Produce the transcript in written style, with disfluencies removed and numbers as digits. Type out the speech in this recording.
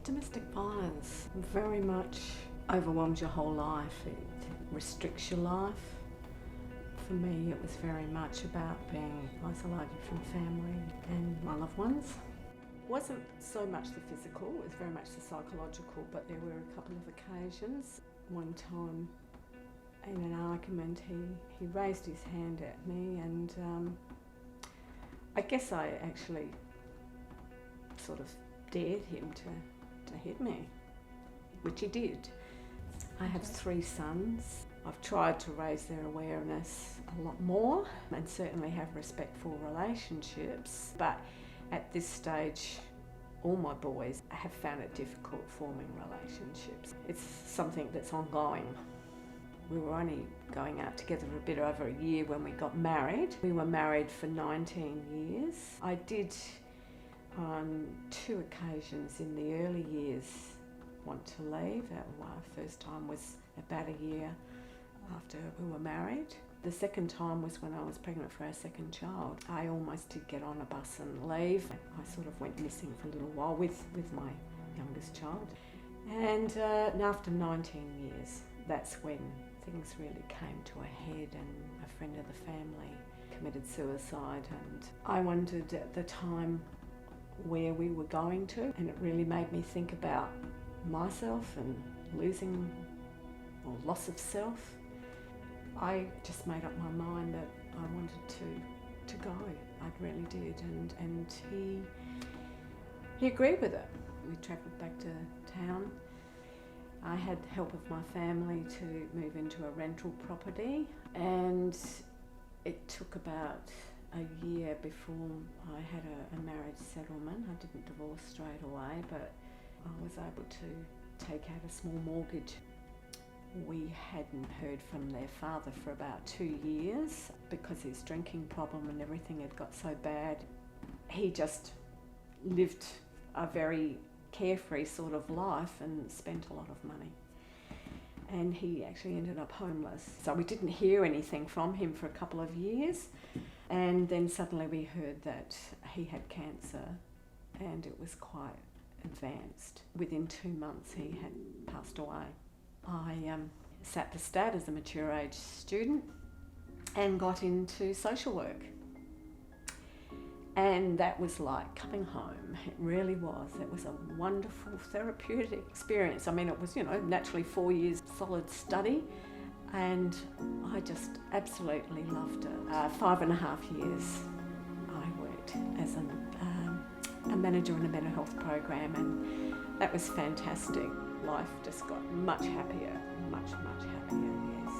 Domestic violence very much overwhelms your whole life. It restricts your life. For me, it was very much about being isolated from family and my loved ones. It wasn't so much the physical, it was very much the psychological, but there were a couple of occasions. One time in an argument, he raised his hand at me, and I guess I actually sort of dared him to hit me, which he did. I have 3 sons. I've tried to raise their awareness a lot more and certainly have respectful relationships, but at this stage all my boys have found it difficult forming relationships. It's something that's ongoing. We were only going out together for a bit over a year when we got married. We were married for 19 years. I did on 2 occasions in the early years want to leave. Our first time was about a year after we were married. The second time was when I was pregnant for our second child. I almost did get on a bus and leave. I sort of went missing for a little while with my youngest child. And after 19 years, that's when things really came to a head, and a friend of the family committed suicide, and I wondered at the time where we were going to, and it really made me think about myself and losing or loss of self. I just made up my mind that I wanted to go. I really did, and he agreed with it. We travelled back to town. I had help of my family to move into a rental property, and it took about a year before I had a marriage settlement. I didn't divorce straight away, but I was able to take out a small mortgage. We hadn't heard from their father for about 2 years because his drinking problem and everything had got so bad. He just lived a very carefree sort of life and spent a lot of money. And he actually ended up homeless. So we didn't hear anything from him for a couple of years. And then suddenly we heard that he had cancer, and it was quite advanced. Within 2 months he had passed away. I sat the stat as a mature age student and got into social work. And that was like coming home. It really was. It was a wonderful therapeutic experience. I mean, it was, naturally 4 years solid study, and I just absolutely loved it. 5.5 years I worked as a manager in a mental health program, and that was fantastic. Life just got much happier, much happier, yes.